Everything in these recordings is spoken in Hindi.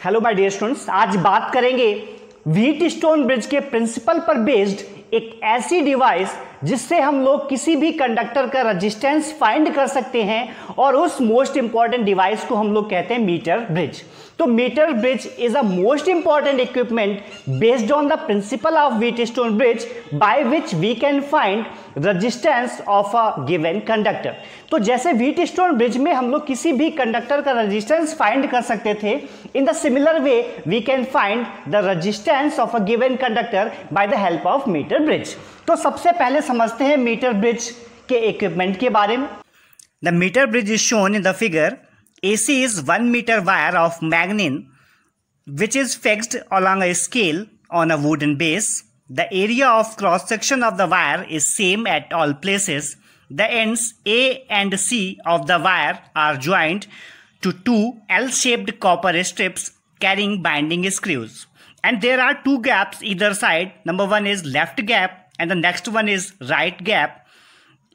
हेलो माय डियर स्टूडेंट्स, आज बात करेंगे व्हीटस्टोन ब्रिज के प्रिंसिपल पर बेस्ड एक ऐसी डिवाइस जिससे हम लोग किसी भी कंडक्टर का रेजिस्टेंस फाइंड कर सकते हैं और उस मोस्ट इंपॉर्टेंट डिवाइस को हम लोग कहते हैं मीटर ब्रिज। तो metre bridge is a most important equipment based on the principle of Wheatstone bridge by which we can find resistance of a given conductor. तो जैसे व्हीटस्टोन ब्रिज में हम लोग किसी भी कंडक्टर का रेजिस्टेंस फाइंड कर सकते थे, in the similar way we can find the resistance of a given conductor by the help of metre bridge. तो सबसे पहले समझते हैं मीटर ब्रिज के इक्विपमेंट के बारे में। The metre bridge is shown in the figure. AC is 1 meter wire of magnin which is fixed along a scale on a wooden base. The area of cross section of the wire is same at all places. The ends A and C of the wire are joined to two L-shaped copper strips carrying binding screws. And there are two gaps either side. Number one is left gap and the next one is right gap.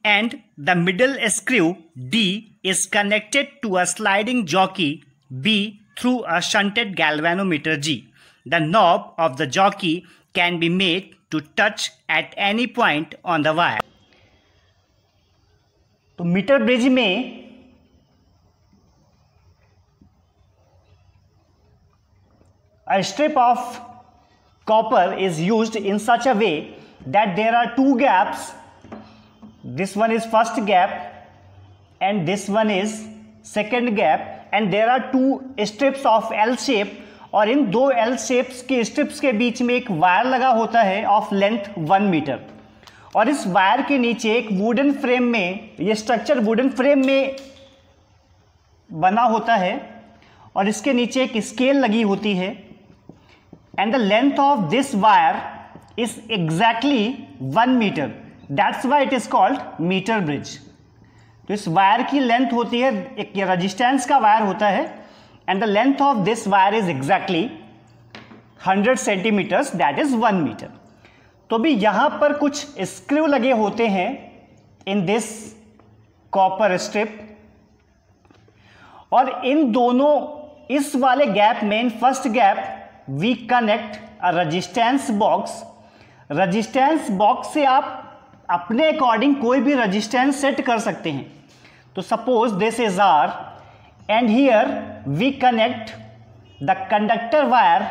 And the middle screw D is connected to a sliding jockey B through a shunted galvanometer G. The knob of the jockey can be made to touch at any point on the wire. तो मीटर ब्रिज में a strip of copper is used in such a way that there are two gaps. This one is first gap and this one is second gap and there are two strips of L shape और इन दो L shapes के strips के बीच में एक वायर लगा होता है of length 1 मीटर और इस वायर के नीचे एक वुडन फ्रेम में, ये स्ट्रक्चर वुडन फ्रेम में बना होता है और इसके नीचे एक स्केल लगी होती है and the length of this wire is exactly 1 metre. That's why it is called meter bridge. तो इस वायर की लेंथ होती है, एक रेजिस्टेंस का वायर होता है and the length of this wire is exactly 100 centimetres, that is 1 metre. तो भी यहाँ पर कुछ स्क्रू लगे होते हैं in this copper strip और इन दोनों, इस वाले गैप में, in first gap we connect a resistance box. Resistance box से आप अपने अकॉर्डिंग कोई भी रेजिस्टेंस सेट कर सकते हैं. तो suppose this is R and here we connect the conductor wire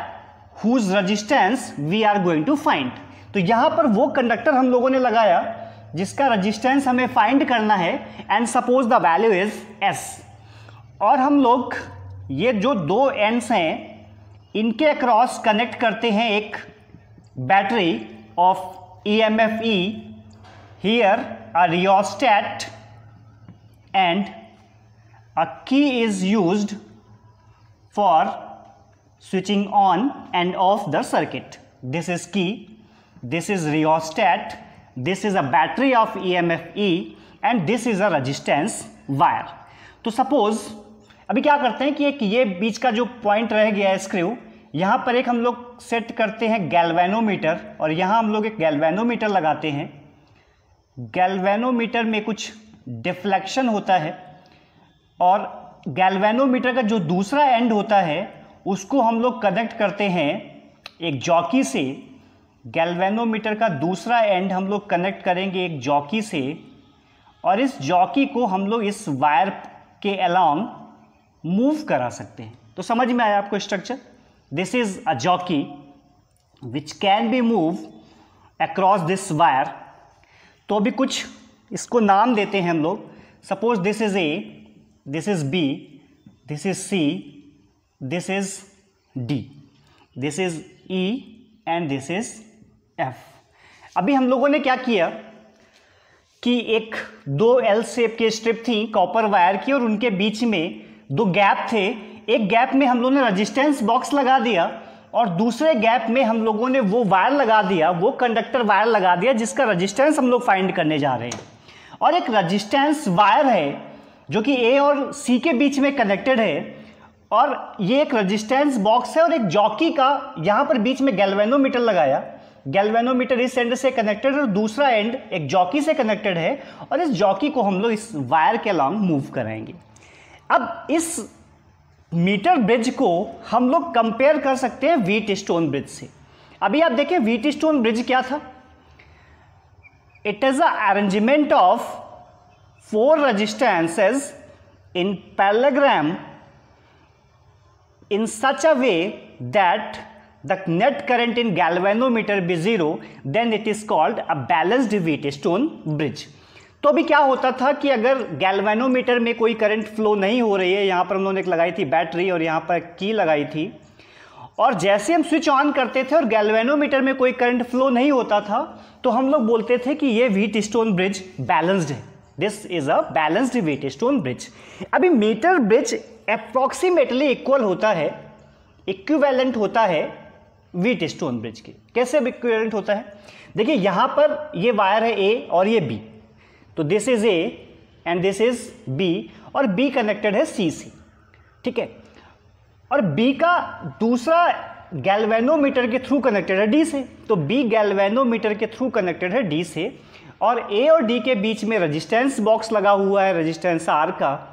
whose resistance we are going to find. तो यहां पर वो कंडक्टर हम लोगों ने लगाया जिसका रेजिस्टेंस हमें फाइंड करना है and suppose the value is S. और हम लोग ये जो दो एंड्स हैं इनके अक्रॉस कनेक्ट करते हैं एक battery of EMF E. Here a rheostat and a key is used for switching on and off the circuit. This is key, this is rheostat, this is a battery of EMF E and this is a resistance wire. तो suppose अभी क्या करते हैं कि एक ये बीच का जो पॉइंट रह गया है स्क्रू, यहाँ पर एक हम लोग सेट करते हैं गैल्वेनोमीटर और यहाँ हम लोग एक गैल्वेनोमीटर लगाते हैं. गैल्वेनोमीटर में कुछ डिफ्लेक्शन होता है और गैल्वेनोमीटर का जो दूसरा एंड होता है उसको हम लोग कनेक्ट करते हैं एक जॉकी से. गैल्वेनोमीटर का दूसरा एंड हम लोग कनेक्ट करेंगे एक जॉकी से और इस जॉकी को हम लोग इस वायर के अलोंग मूव करा सकते हैं. तो समझ में आया आपको structure? This is a jockey which can be move across this wire. तो अभी कुछ इसको नाम देते हैं हम लोग. Suppose this is A, this is B, this is C, this is D, this is E and this is F. अभी हम लोगों ने क्या किया कि एक दो एल शेप की स्ट्रिप थी कॉपर वायर की और उनके बीच में दो गैप थे. एक गैप में हम लोगों ने रेजिस्टेंस बॉक्स लगा दिया और दूसरे गैप में हम लोगों ने वो वायर लगा दिया, वो कंडक्टर वायर लगा दिया जिसका रेजिस्टेंस हम लोग फाइंड करने जा रहे हैं. और एक रेजिस्टेंस वायर है जो कि ए और सी के बीच में कनेक्टेड है और ये एक रेजिस्टेंस बॉक्स है और एक जॉकी का यहाँ पर बीच में गैल्वेनोमीटर लगाया. गैल्वेनोमीटर इस एंड से कनेक्टेड है और दूसरा एंड एक जॉकी से कनेक्टेड है और इस जॉकी को हम लोग इस वायर के अलॉन्ग मूव कराएंगे. अब इस मीटर ब्रिज को हम लोग कंपेयर कर सकते हैं व्हीटस्टोन ब्रिज से। अभी आप देखें व्हीटस्टोन ब्रिज क्या था, it is a arrangement of 4 resistances in parallelogram in such a way that the net current in galvanometer be 0, then it is called a balanced Wheatstone bridge। तो अभी क्या होता था कि अगर गैल्वेनोमीटर में कोई करंट फ्लो नहीं हो रही है, यहाँ पर हम लोगों ने एक लगाई थी बैटरी और यहाँ पर की लगाई थी, और जैसे हम स्विच ऑन करते थे और गैल्वेनोमीटर में कोई करंट फ्लो नहीं होता था, तो हम लोग बोलते थे कि ये व्हीटस्टोन ब्रिज बैलेंस्ड है, this is a balanced Wheatstone bridge. अभी मीटर ब्रिज अप्रॉक्सीमेटली इक्वल होता है, इक्विवेलेंट होता है व्हीटस्टोन ब्रिज के। कैसे इक्विवेलेंट होता है, देखिए यहाँ पर ये वायर है ए और ये बी, तो this is A and this is B, और बी कनेक्टेड है सी से, ठीक है, और बी का दूसरा गैल्वेनोमीटर के थ्रू कनेक्टेड है डी से, तो बी गैल्वेनोमीटर के थ्रू कनेक्टेड है डी से, और ए और डी के बीच में रेजिस्टेंस बॉक्स लगा हुआ है रेजिस्टेंस आर का,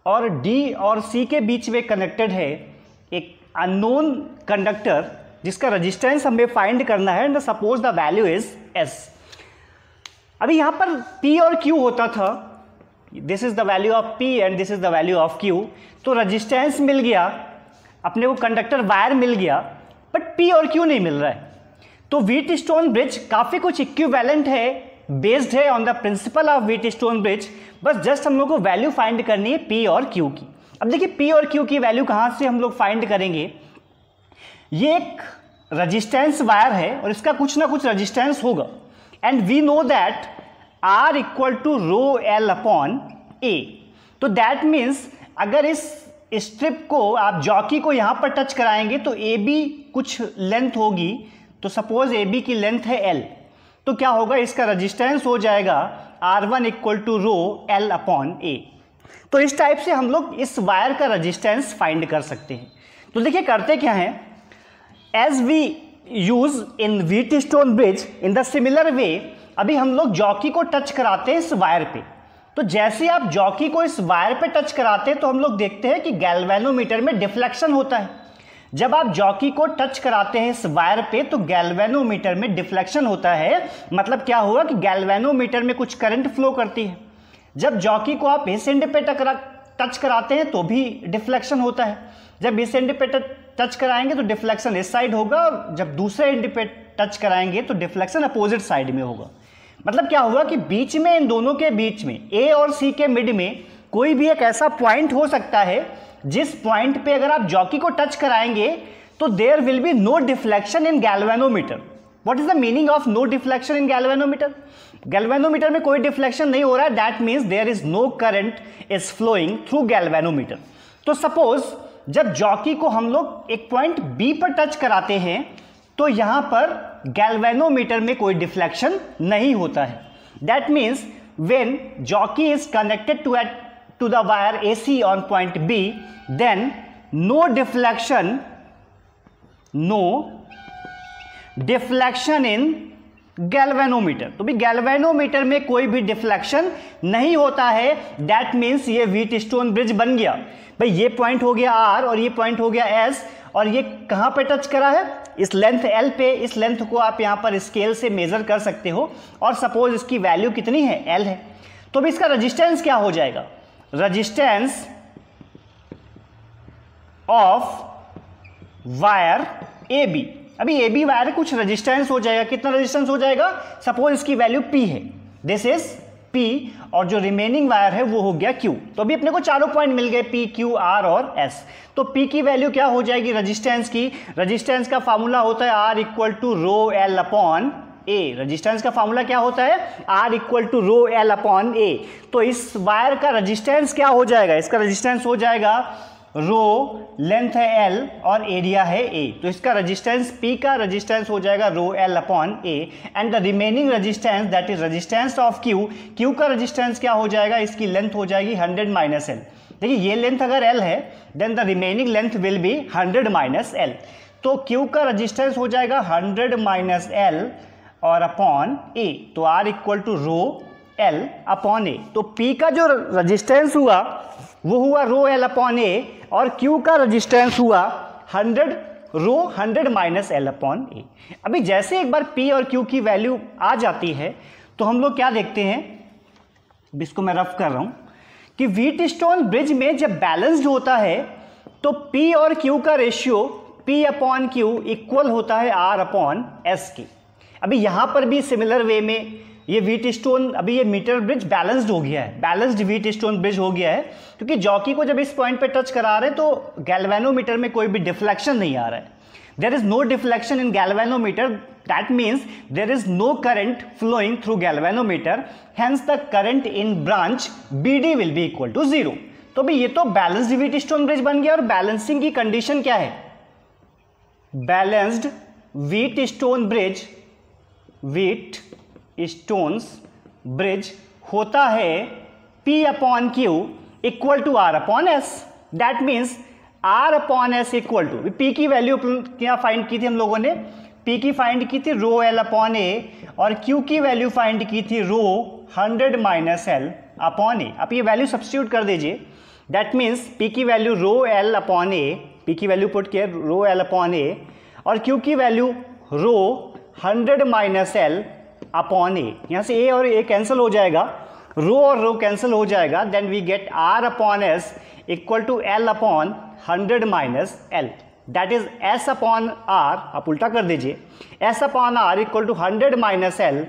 और डी और सी के बीच में कनेक्टेड है एक अननोन कंडक्टर जिसका रेजिस्टेंस हमें फाइंड करना है, and suppose the value is S. अभी यहाँ पर P और Q होता था, this is the value of P and this is the value of Q, तो रेजिस्टेंस मिल गया अपने को, कंडक्टर वायर मिल गया, बट P और Q नहीं मिल रहा है। तो व्हीटस्टोन ब्रिज काफ़ी कुछ इक्विवेलेंट है, बेस्ड है on the principle of Wheatstone bridge, बस जस्ट हम लोग को वैल्यू फाइंड करनी है P और Q की। अब देखिए P और Q की वैल्यू कहाँ से हम लोग फाइंड करेंगे, ये एक रेजिस्टेंस वायर है और इसका कुछ ना कुछ रेजिस्टेंस होगा, and we know that R equal to rho L upon A. तो दैट मीन्स अगर इस स्ट्रिप को आप जॉकी को यहाँ पर टच कराएंगे तो ए बी कुछ लेंथ होगी, तो सपोज ए बी की लेंथ है एल, तो क्या होगा, इसका रेजिस्टेंस हो जाएगा R1 equal to rho L upon A. तो इस टाइप से हम लोग इस वायर का रेजिस्टेंस फाइंड कर सकते हैं। तो देखिए करते क्या हैं, as we use in Wheatstone bridge in the similar way, अभी हम लोग जॉकी को टच कराते हैं इस वायर पे, तो जैसे आप जॉकी को इस वायर पे टच कराते हैं तो हम लोग देखते हैं कि गैल्वेनोमीटर में डिफ्लेक्शन होता है। जब आप जॉकी को टच कराते हैं इस वायर पे तो गैल्वेनोमीटर में डिफ्लेक्शन होता है, मतलब क्या हुआ कि गैल्वेनोमीटर में कुछ करंट फ्लो करती है। जब जॉकी को आप इस एंड पे टच कराते हैं तो भी डिफ्लेक्शन होता है, जब इस एंड पे टच कराएंगे तो डिफ्लेक्शन इस साइड होगा, और जब दूसरे एंड पे टच कराएंगे तो डिफ्लेक्शन अपोजिट साइड में होगा। मतलब क्या हुआ कि बीच में, इन दोनों के बीच में, ए और सी के मिड में कोई भी एक ऐसा पॉइंट हो सकता है जिस पॉइंट पे अगर आप जॉकी को टच कराएंगे तो there will be no deflection in galvanometer. What is the meaning of no deflection in galvanometer? Galvanometer में कोई डिफ्लेक्शन नहीं हो रहा है, that means there is no current is flowing through galvanometer. तो सपोज जब जॉकी को हम लोग एक पॉइंट बी पर टच कराते हैं तो यहां पर गैल्वेनोमीटर में कोई डिफ्लेक्शन नहीं होता है। That means when jockey is connected to the wire AC on point B, then no deflection in galvanometer। तो भी गैल्वेनोमीटर में कोई भी डिफ्लेक्शन नहीं होता है, दैट मीन्स ये व्हीटस्टोन ब्रिज बन गया। भाई ये पॉइंट हो गया R और ये पॉइंट हो गया S, और ये कहाँ पे टच करा है, इस लेंथ L पे। इस लेंथ को आप यहाँ पर स्केल से मेजर कर सकते हो, और सपोज इसकी वैल्यू कितनी है, L है, तो भी इसका रेजिस्टेंस क्या हो जाएगा, resistance of wire A B. अभी ए बी वायर कुछ रेजिस्टेंस हो जाएगा, कितना रेजिस्टेंस हो जाएगा, सपोज इसकी वैल्यू P है, दिस इज P, और जो रिमेनिंग वायर है वो हो गया Q। तो अभी अपने को चारों पॉइंट मिल गए P, Q, R और S। तो P की वैल्यू क्या हो जाएगी रेजिस्टेंस की, रेजिस्टेंस का फॉर्मूला होता है R equal to rho L upon A. Resistance का फॉर्मूला क्या होता है, R equal to rho L upon A. तो इस वायर का रेजिस्टेंस क्या हो जाएगा, इसका रेजिस्टेंस हो जाएगा रो, लेंथ है L और एरिया है A, तो इसका रेजिस्टेंस P का रेजिस्टेंस हो जाएगा रो L upon A, and the remaining resistance that is resistance of Q। Q का रेजिस्टेंस क्या हो जाएगा, इसकी लेंथ हो जाएगी 100 माइनस L। देखिए ये लेंथ अगर L है then the remaining length will be 100 minus L। तो Q का रेजिस्टेंस हो जाएगा 100 माइनस L और अपॉन A, तो R equal to rho L upon A। तो P का जो रेजिस्टेंस हुआ वो हुआ रो L अपॉन A, और Q का रेजिस्टेंस हुआ 100 rho 100 minus L upon A. अभी जैसे एक बार P और Q की वैल्यू आ जाती है तो हम लोग क्या देखते हैं, इसको मैं रफ कर रहा हूं कि व्हीटस्टोन ब्रिज में जब बैलेंस्ड होता है तो P और Q का ratio P upon Q equal होता है R अपॉन S की। अभी यहां पर भी सिमिलर वे में ये व्हीटस्टोन, अभी ये मीटर ब्रिज बैलेंस्ड हो गया है, बैलेंस्ड व्हीटस्टोन ब्रिज हो गया है, क्योंकि जॉकी को जब इस पॉइंट पे टच करा रहे हैं तो गैल्वेनोमीटर में कोई भी डिफ्लेक्शन नहीं आ रहा है। There is no deflection in galvanometer, that means there is no current flowing through galvanometer, hence the current in branch BD will be equal to 0। तो भाई ये तो बैलेंस्ड व्हीटस्टोन ब्रिज बन गया। और बैलेंसिंग की कंडीशन क्या है, balanced Wheatstone bridge, Wheatstone's bridge होता है P upon Q equal to R upon S। That means R upon S equal to, P की वैल्यू क्या फाइंड की थी हम लोगों ने, P की फाइंड की थी रो L अपॉन A, और Q की वैल्यू फाइंड की थी rho 100 minus L upon A। अब ये वैल्यू सब्स्टिट्यूट कर दीजिए, दैट मीन्स P की value rho L upon A, P की वैल्यू पुट किया रो L अपॉन A, और Q की value rho 100 minus L upon A। यहाँ से A और A कैंसिल हो जाएगा, रो और रो कैंसिल हो जाएगा, then we get R upon S equal to L upon 100 minus L, that is S upon R। आप उल्टा कर दीजिए, S upon R equal to 100 minus L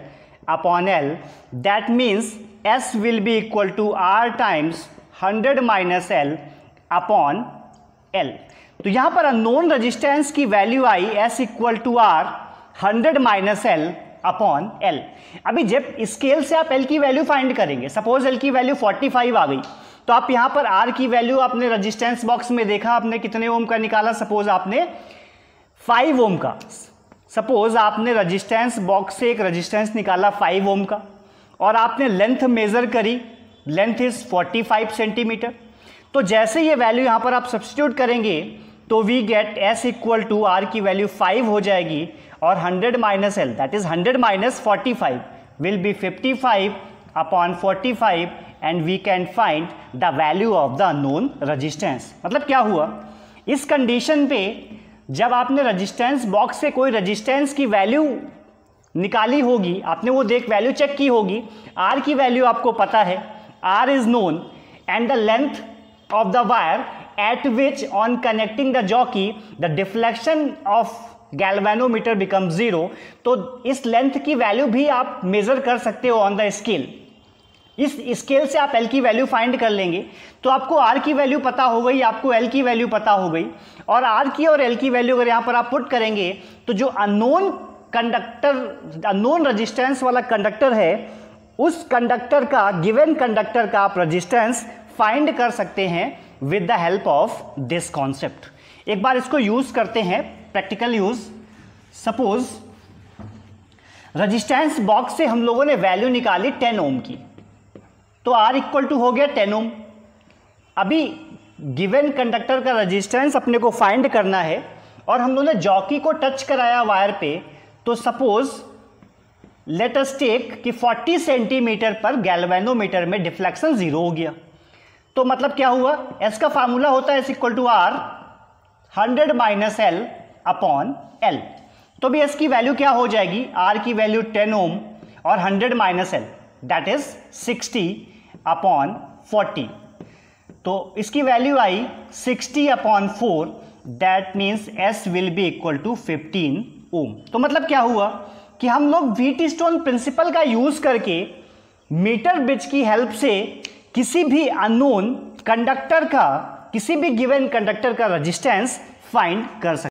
upon L, that means S will be equal to R times 100 minus L upon L। तो यहाँ पर अननोन रेजिस्टेंस की वैल्यू आई S equal to R 100 minus L upon L। अभी जब स्केल से आप L की वैल्यू फाइंड करेंगे, सपोज L की वैल्यू 45 आ गई, तो आप यहाँ पर R की वैल्यू आपने रेजिस्टेंस बॉक्स में देखा, आपने कितने ओम का निकाला, सपोज आपने 5 ओम का, सपोज आपने रेजिस्टेंस बॉक्स से एक रेजिस्टेंस निकाला 5 ओम का, और आपने लेंथ मेजर करी, लेंथ इज 45 सेंटीमीटर। तो जैसे ये वैल्यू यहाँ पर आप सब्स्टिट्यूट करेंगे तो we get S equal to R की वैल्यू 5 हो जाएगी, और 100 minus L, that is 100 minus 45 will be 55 upon 45, and we can find the value of the unknown resistance. मतलब क्या हुआ, इस कंडीशन पे जब आपने रेजिस्टेंस बॉक्स से कोई रेजिस्टेंस की वैल्यू निकाली होगी, आपने वो वैल्यू चेक की होगी, R की वैल्यू आपको पता है, R is known, and the length of the wire at which on connecting the jockey the deflection of galvanometer becomes 0। तो इस लेंथ की वैल्यू भी आप मेजर कर सकते हो ऑन द स्केल। इस स्केल से आप L की वैल्यू फाइंड कर लेंगे, तो आपको R की वैल्यू पता हो गई, आपको L की वैल्यू पता हो गई, और R की और L की वैल्यू अगर यहाँ पर आप पुट करेंगे तो जो अननोन कंडक्टर, अननोन रेजिस्टेंस वाला कंडक्टर है, उस कंडक्टर का, गिवन कंडक्टर का आप रेजिस्टेंस फाइंड कर सकते हैं with the help of this concept. एक बार इसको यूज करते हैं, practical use. Suppose resistance box से हम लोगों ने वैल्यू निकाली 10 ओम की, तो R इक्वल टू हो गया 10 ओम। अभी गिवन कंडक्टर का रेजिस्टेंस अपने को फाइंड करना है, और हम लोगों ने जॉकी को टच कराया वायर पे, तो सपोज लेट अस टेक कि 40 सेंटीमीटर पर गैल्वेनोमीटर में डिफ्लेक्शन 0 हो गया। तो मतलब क्या हुआ, S का फार्मूला होता है S equal to R 100 minus L upon L। तो भी S की वैल्यू क्या हो जाएगी, R की वैल्यू 10 ओम और 100 minus L, that is 60 upon 40। तो इसकी वैल्यू आई 60 upon 4, that means S will be equal to 15 ohm. तो मतलब क्या हुआ कि हम लोग व्हीटस्टोन प्रिंसिपल का यूज करके मीटर ब्रिज की हेल्प से किसी भी अननोन कंडक्टर का, किसी भी गिवन कंडक्टर का रेजिस्टेंस फाइंड कर सकते हैं।